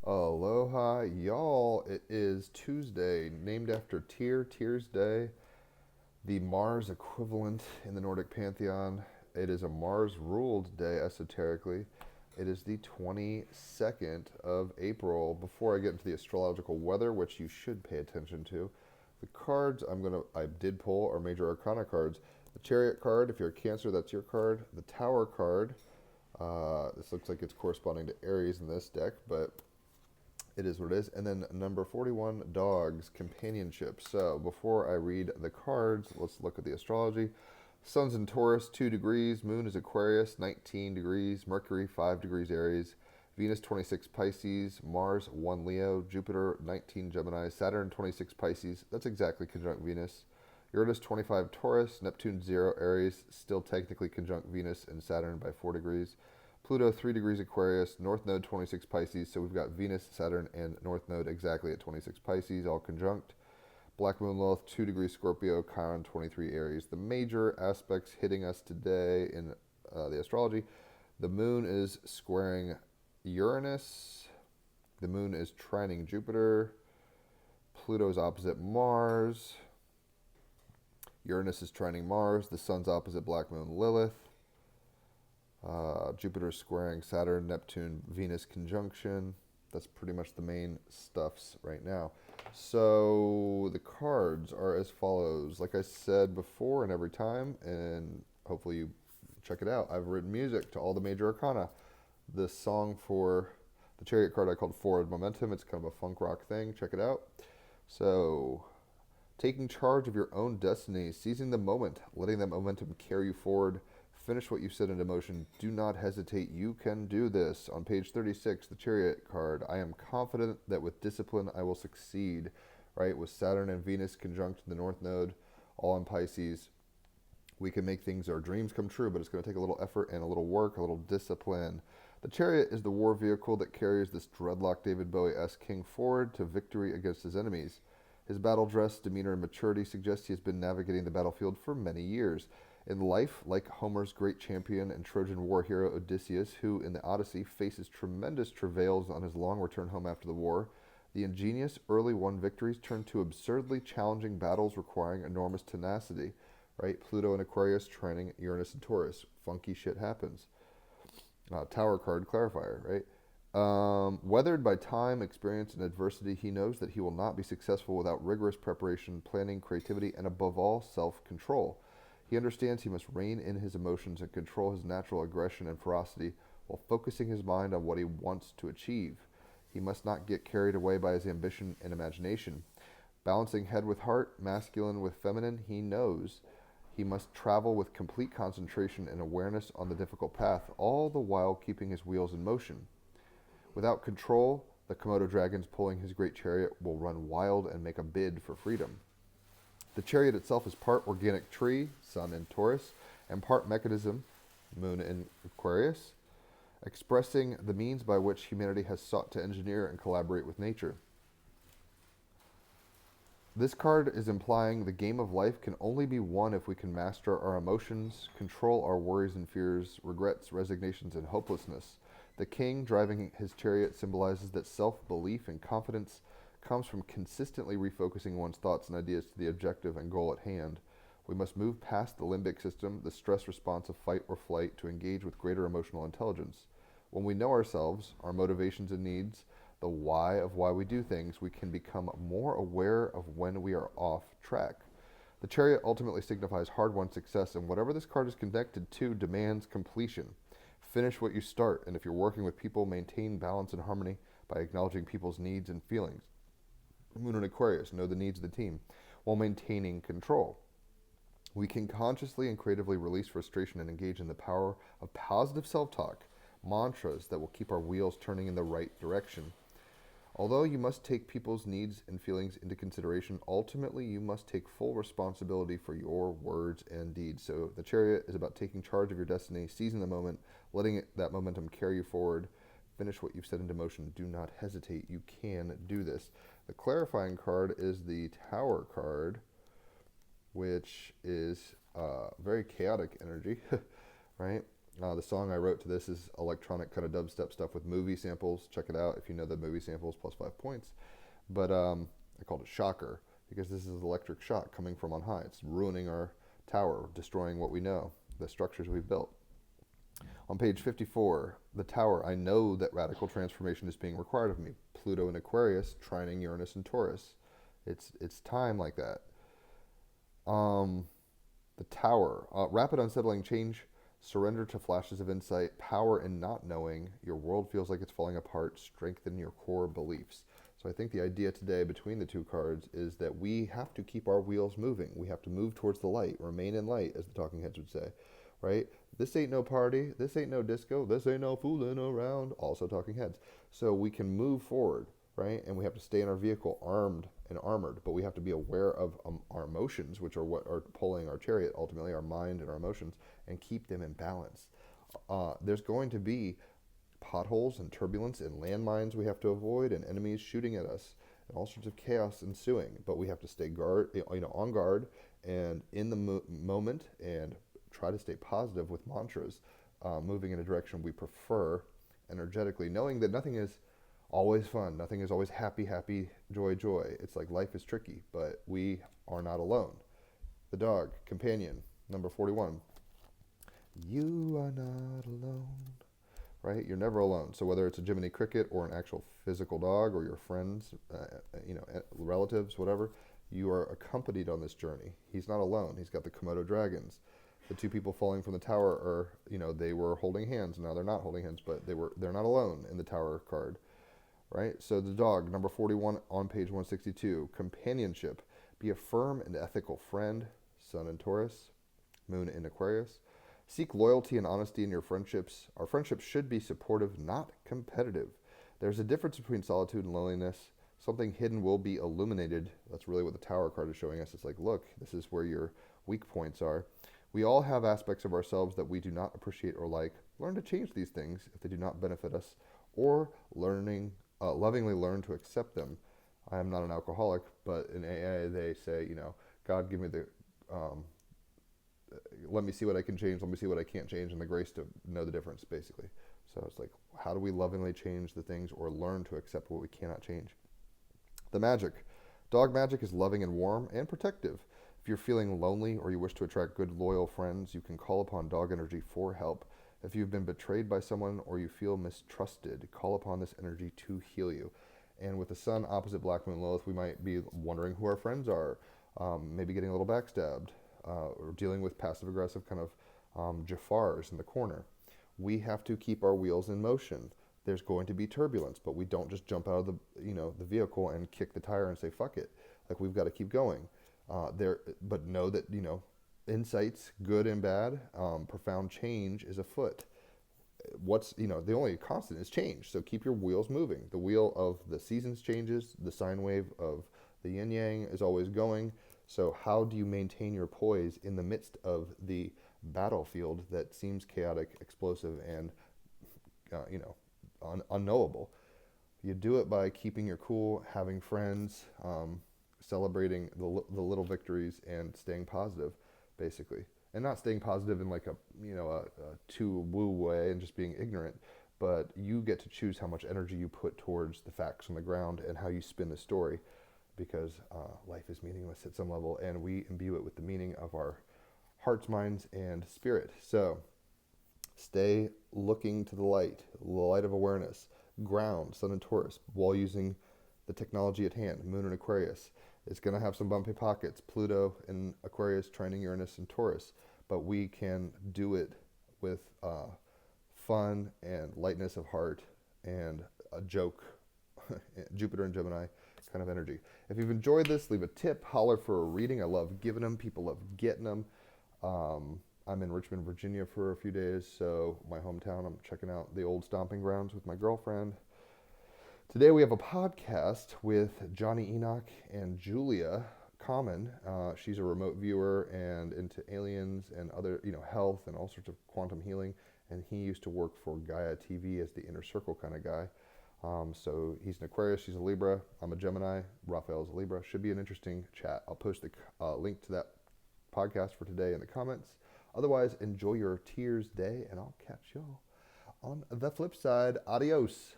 Aloha, y'all. It is Tuesday, named after Tears Day, the Mars equivalent in the Nordic pantheon. It is a Mars ruled day esoterically. It is the 22nd of April. Before I get into the astrological weather, which you should pay attention to, the cards I did pull are major arcana cards. The Chariot card, if you're a Cancer, that's your card. The Tower card, this looks like it's corresponding to Aries in this deck, but it is what it is. And then number 41, dogs, companionship. So before I read the cards, let's look at the astrology. Sun's in Taurus, 2 degrees. Moon is Aquarius, 19 degrees. Mercury, 5 degrees Aries. Venus, 26 Pisces. Mars, 1 Leo. Jupiter, 19 Gemini. Saturn, 26 Pisces. That's exactly conjunct Venus. Uranus, 25 Taurus. Neptune, 0 Aries. Still technically conjunct Venus and Saturn by 4 degrees. Pluto, 3 degrees Aquarius, North Node 26 Pisces. So we've got Venus, Saturn, and North Node exactly at 26 Pisces, all conjunct. Black Moon Lilith, 2 degrees Scorpio, Chiron, 23 Aries. The major aspects hitting us today in the astrology: the moon is squaring Uranus, the moon is trining Jupiter, Pluto is opposite Mars, Uranus is trining Mars, the sun's opposite Black Moon Lilith. Jupiter squaring Saturn, Neptune, Venus conjunction. That's pretty much the main stuffs right now. So the cards are as follows. Like I said before and every time, and hopefully you check it out, I've written music to all the major arcana. The song for the Chariot card I called Forward Momentum. It's kind of a funk rock thing. Check it out. So, taking charge of your own destiny, seizing the moment, letting that momentum carry you forward. Finish what you set into motion. Do not hesitate. You can do this. On page 36, the Chariot card. I am confident that with discipline I will succeed. Right? With Saturn and Venus conjunct in the North Node, all in Pisces, we can make our dreams come true, but it's going to take a little effort and a little work, a little discipline. The Chariot is the war vehicle that carries this dreadlock David Bowie-esque king forward to victory against his enemies. His battle dress, demeanor, and maturity suggest he has been navigating the battlefield for many years. In life, like Homer's great champion and Trojan war hero Odysseus, who in the Odyssey faces tremendous travails on his long return home after the war, the ingenious early won victories turn to absurdly challenging battles requiring enormous tenacity. Right? Pluto and Aquarius training Uranus and Taurus. Funky shit happens. Tower card clarifier, right? Weathered by time, experience, and adversity, he knows that he will not be successful without rigorous preparation, planning, creativity, and above all, self-control. He understands he must rein in his emotions and control his natural aggression and ferocity while focusing his mind on what he wants to achieve. He must not get carried away by his ambition and imagination. Balancing head with heart, masculine with feminine, he knows he must travel with complete concentration and awareness on the difficult path, all the while keeping his wheels in motion. Without control, the Komodo dragons pulling his great chariot will run wild and make a bid for freedom. The chariot itself is part organic tree, sun in Taurus, and part mechanism, moon in Aquarius, expressing the means by which humanity has sought to engineer and collaborate with nature. This card is implying the game of life can only be won if we can master our emotions, control our worries and fears, regrets, resignations, and hopelessness. The king driving his chariot symbolizes that self-belief and confidence comes from consistently refocusing one's thoughts and ideas to the objective and goal at hand. We must move past the limbic system, the stress response of fight or flight, to engage with greater emotional intelligence. When we know ourselves, our motivations and needs, the why of why we do things, we can become more aware of when we are off track. The chariot ultimately signifies hard-won success, and whatever this card is connected to demands completion. Finish what you start, and if you're working with people, maintain balance and harmony by acknowledging people's needs and feelings. Moon and Aquarius know the needs of the team while maintaining control. We can consciously and creatively release frustration and engage in the power of positive self-talk, mantras that will keep our wheels turning in the right direction. Although you must take people's needs and feelings into consideration, ultimately you must take full responsibility for your words and deeds. So the chariot is about taking charge of your destiny, seizing the moment, letting that momentum carry you forward. Finish what you've set into motion. Do not hesitate. You can do this. The clarifying card is the Tower card, which is very chaotic energy, right? The song I wrote to this is electronic kind of dubstep stuff with movie samples. Check it out if you know the movie samples, plus 5 points. But I called it Shocker because this is electric shock coming from on high. It's ruining our tower, destroying what we know, the structures we've built. On page 54, the tower, I know that radical transformation is being required of me. Pluto in Aquarius, trining Uranus and Taurus. It's time like that. The tower, rapid unsettling change, surrender to flashes of insight, power in not knowing. Your world feels like it's falling apart. Strengthen your core beliefs. So I think the idea today between the two cards is that we have to keep our wheels moving. We have to move towards the light, remain in light, as the talking heads would say, right? This ain't no party. This ain't no disco. This ain't no fooling around. Also talking heads. So we can move forward, right? And we have to stay in our vehicle armed and armored, but we have to be aware of our emotions, which are what are pulling our chariot, ultimately our mind and our emotions, and keep them in balance. There's going to be potholes and turbulence and landmines we have to avoid and enemies shooting at us and all sorts of chaos ensuing, but we have to stay on guard and in the moment and try to stay positive with mantras, moving in a direction we prefer energetically, knowing that nothing is always fun, nothing is always happy, happy, joy, joy. It's like life is tricky, but we are not alone. The dog, companion, number 41. You are not alone. Right? You're never alone. So whether it's a Jiminy Cricket or an actual physical dog or your friends, relatives, whatever, you are accompanied on this journey. He's not alone. He's got the Komodo dragons. The two people falling from the tower are, they were holding hands. Now they're not holding hands, but they're not alone in the tower card. Right? So the dog, number 41 on page 162, companionship. Be a firm and ethical friend, Sun in Taurus, Moon in Aquarius. Seek loyalty and honesty in your friendships. Our friendships should be supportive, not competitive. There's a difference between solitude and loneliness. Something hidden will be illuminated. That's really what the Tower card is showing us. It's like, look, this is where your weak points are. We all have aspects of ourselves that we do not appreciate or like. Learn to change these things if they do not benefit us, or lovingly learn to accept them. I am not an alcoholic, but in AA they say, God give me the let me see what I can change, let me see what I can't change, and the grace to know the difference, basically. So it's like, how do we lovingly change the things or learn to accept what we cannot change? The magic. Dog magic is loving and warm and protective. If you're feeling lonely or you wish to attract good, loyal friends, you can call upon dog energy for help. If you've been betrayed by someone or you feel mistrusted, call upon this energy to heal you. And with the sun opposite Black Moon Lilith, we might be wondering who our friends are, maybe getting a little backstabbed, or dealing with passive-aggressive kind of Jafars in the corner. We have to keep our wheels in motion. There's going to be turbulence, but we don't just jump out of the vehicle and kick the tire and say, fuck it. Like, we've got to keep going. But know that, insights, good and bad, profound change is afoot. The only constant is change. So keep your wheels moving. The wheel of the seasons changes. The sine wave of the yin yang is always going. So how do you maintain your poise in the midst of the battlefield that seems chaotic, explosive, and unknowable? You do it by keeping your cool, having friends, celebrating the little victories, and staying positive, basically. And not staying positive in like a too woo way and just being ignorant, but you get to choose how much energy you put towards the facts on the ground and how you spin the story. Because life is meaningless at some level, and we imbue it with the meaning of our hearts, minds, and spirit. So stay looking to the light of awareness, ground, Sun and Taurus, while using the technology at hand, Moon and Aquarius. It's going to have some bumpy pockets, Pluto in Aquarius, trining Uranus and Taurus, but we can do it with fun and lightness of heart and a joke, Jupiter and Gemini kind of energy. If you've enjoyed this, leave a tip, holler for a reading. I love giving them. People love getting them. I'm in Richmond, Virginia for a few days, so my hometown. I'm checking out the old stomping grounds with my girlfriend. Today we have a podcast with Johnny Enoch and Julia Common. She's a remote viewer and into aliens and other, health and all sorts of quantum healing. And he used to work for Gaia TV as the inner circle kind of guy. So he's an Aquarius, she's a Libra, I'm a Gemini, Raphael's a Libra. Should be an interesting chat. I'll post the link to that podcast for today in the comments. Otherwise, enjoy your Tears Day, and I'll catch y'all on the flip side. Adios.